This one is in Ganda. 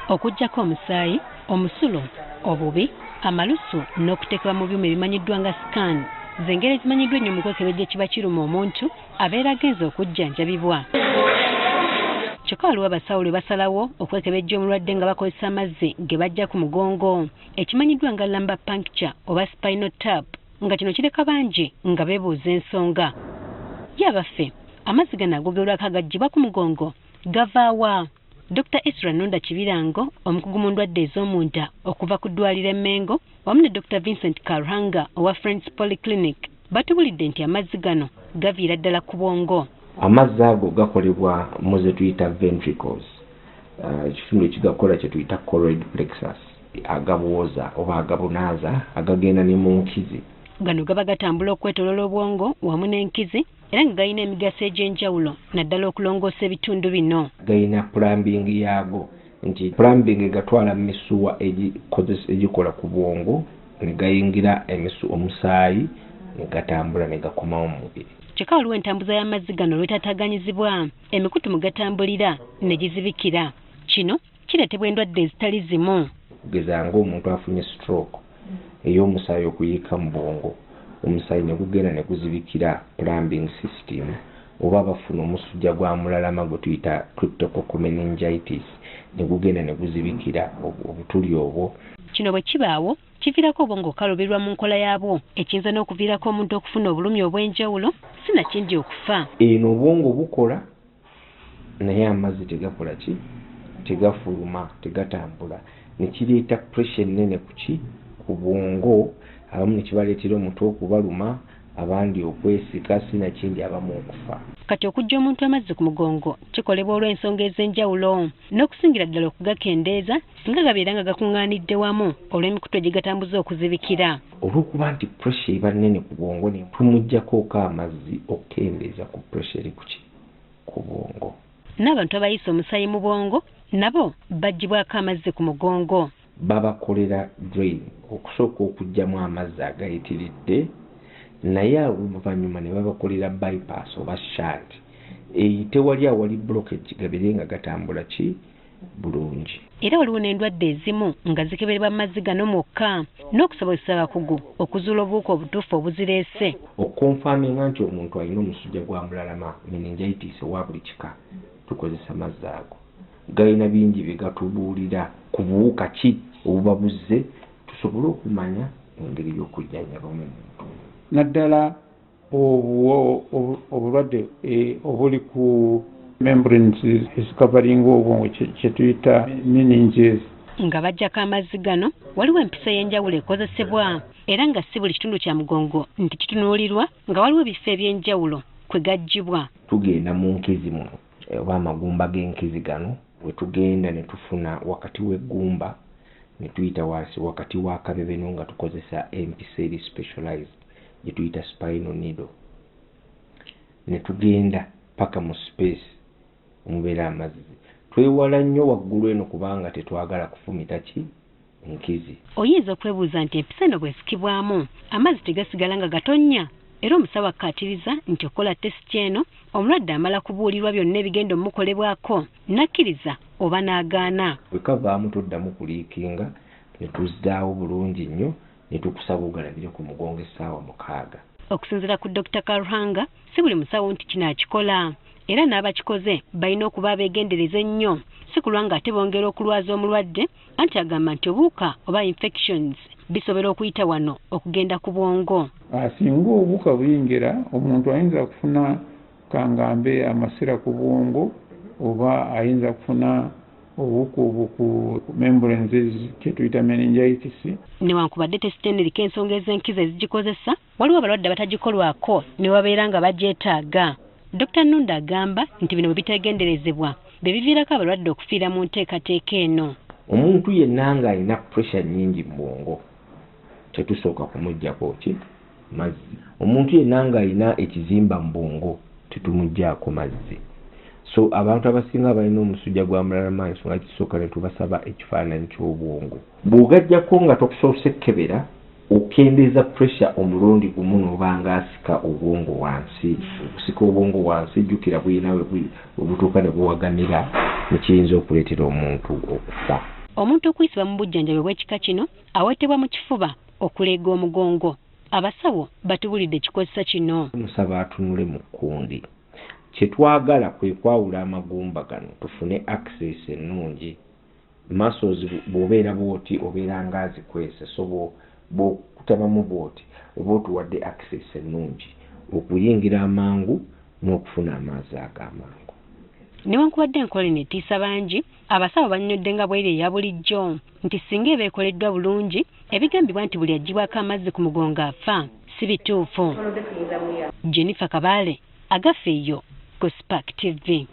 okuggyako omusaayi, omusulo, obubi, amalusu n'okuteekebwa mu byuma ebimanyiddwa nga scan z'engeri ezimanyiddwa ennyo mu kwekebejja ekiba kiruma omuntu abeera agenze okujjanjabibwa. Kyokka waliwo abasawo lwe basalawo okwekebejja omulwadde nga bakozesa amazzi ge bajja ku mugongo ekimanyiddwa nga lumbar puncture oba spinal tap, nga kino kireka bangi nga beebuuza ensonga. Ye abaffe, amazzi gano agogerwako agaggyibwa ku mugongo gava wa? Dr. Ezra Nonda Kibirango, omukugu mu ndwadde ez'omunda okuva ku ddwaliro Mengo, wamu ne Dr. Vincent Karuhanga owa Friends Polyclinic batubulidde nti amazzi gano gaviira ddala ku bwongo. Amazzi ago gakolebwa mu ze tuyita ventricles, ekitundu ekigakola kye tuyita choroid plexus, agabuwoza oba agabunaaza agagenda ne mu nkizi. Gano gaba gatambula okwetoloola obwongo wamu n'enkizi era nga galina emigaso egy'enjawulo naddala okulongoosa ebitundu bino. Galina plumbing yaago, nti plumbing gatwala misuwa egikola ku bwongo ne gayingira omusaayi ne gatambula ne gakomawo mu mubiri. Kyokka waliwo entambuza y'amazzi gano lwetaataaganyizibwa, emikutu mwe gatambulira ne gizibikira. Kino kireetebwa endwadde ezitali zimu. Kugeza ng'omuntu afunye stroke ey'omusaayi okuyiika mu bwongo, omusaayi ne gugenda ne guzibikira plumbing system, oba bafuna omusujja gwa mulalama gwe tuyita cryptococcal meningitis ne gugenda ne guzibikira obutuli obwo. Kino bwe kibaawo kiviirako obwongo okaluubirwa mu nkola yaabwo ekiyinza n'okuviirako omuntu okufuna obulumi obw'enjawulo sinakindi okufa. Eno obwongo bukola naye amazzi tegakola ki? Tegafuluma, tegatambula. Ne kireeta pressure ennene ku bwongo, abamu ne kibaleetera omutwe okubaluma, abandi okwesika, sinakindi abamu okufa. Kati okuggya omuntu amazzi ku mugongo kikolebwa olw'ensonga ez'enjawulo n'okusingira ddala okugakendeeza singa gabeera nga gakuŋŋaanidde wamu olw'emikutu egigatambuza okuzibikira. Olw'okuba nti pressure eba nnene ku bwongo ne tumuggyako amazzi okukendeeza ku pressure eri ku bwongo. N'abantu abayisa omusaayi mu bwongo nabo baggyibwako amazzi ku mugongo. Babakolera drain okusooka okuggyamu amazzi agayitiridde, naye oluvannyuma ne babakolera bypass oba shunt eyite wali awali blockage gabeere nga gatambula bulungi. Era waliwo n'endwadde ezimu nga zikebererwa mu mazzi gano mwokka n'okusobozesa abakugu okuzuula obuwuka obutuufu obuzireese. Okonfaminga nti omuntu alina omusujja gwa mulalama meningitis owa buli kika, tukozesa mazzi ago. Galina bingi bye gatubuulira ku buwuka ki obuba buzze, tusobole okumanya engeri y'okujjanjaba omuntu. Naddala obulwadde obuli ku membranes ezikabalinga obwongo kye tuyita meninges. Nga bajjako amazzi gano waliwo empisa y'enjawulo ekozesebwa era nga si buli kitundu kya mugongo nti kitunuulirwa, nga waliwo ebifo eby'enjawulo kwe gaggyibwa. Tugenda mu nkizi muno oba amagumba g'enkizi gano, we tugenda ne tufuna wakati w'eggumba ne tuyita wansi wakati wa kabebeno nga tukozesa empisa eri specialized gye tuyita spinal needle, ne tugenda paka mu space omubeera amazzi. Twewala nnyo waggulu eno kubanga tetwagala kufumita enkizi. Oyinza okwebuuza nti empisa eno bw'esikibwamu amazzi tegasigala nga gatonnya, era omusawo akkaatiriza nti okola tesiti eno omulwadde amala kubuulirwa byonna ebigenda omukolebwako nakkiriza oba n'agaana. Bwe kavaamu tuddamu kuliikinga ne tuzzaawo bulungi nnyo ne tukusaba ogalabire ku mugongo essaawa 6. Okusinziira ku Dr. Karuhanga, si buli musawo nti kino akikola, era n'abakikoze balina okuba abeegendereza ennyo, si kulwa nga ate bongera okulwaza omulwadde, anti agamba nti obuwuka oba infections bisobola okuyita wano okugenda ku bwongo. Singa obuwuka buyingira, omuntu ayinza kufuna kangambe amasira ku bwongo oba ayinza kufuna obuwuka obwo ku membranes kye tuyita meningitis. Newankubadde tesiti eno eriko ensonga ez'enkizi ezigikozesa, waliwo abalwadde abatagikolwako ne babeera nga bagyetaaga. Dr. Nunda agamba nti bino bwe bitegenderezebwa bye biviirako abalwadde okufiira mu nteekateeka eno. Omuntu yenna ng'alina pressure nnyingi mu bwongo tetusooka kumuggyako mazzi. Omuntu yenna ng'alina ekizimba mu bwongo tetumuggyako mazzi. So abantu abasinga abalina omusujja gwa mulalama ensonga kisooka ne tubasaba ekifaananyi ky'obwongo. Bw'ogaggyako nga tokusoose kkebera, okendeeza pressure omulundi gumu n'obanga asika obwongo wansi. Okusika obwongo wansi jjukira buyina we butuuka ne buwaganira, ne kiyinza okuleetera omuntu okufa. omuntu okuyisibwa mu bujjanjabi bw'ekika kino aweetebwa mu kifuba okuleega omugongo. Abasawo batubulidde kikozesa kino. Musaba atunule mu kkundi. Kye twagala kwe kwawula amagumba gano tufune access ennungi. Muscles bw'obeera bw'oti obeera ng'azikwese, so bw'okutabamu bw'oti oba otuwadde access ennungi okuyingira amangu n'okufuna amazzi ag'amangu. Newankubadde enkola eno etiisa bangi, abasawo bannyonnyoddde nga bw'eri eya bulijjo nti singa eba ekoleddwa bulungi, ebigambibwa nti buli aggyibwako amazzi ku mugongo afa si bituufu. Jennifer Kabaale, Agafeeyo, ku Spark TV.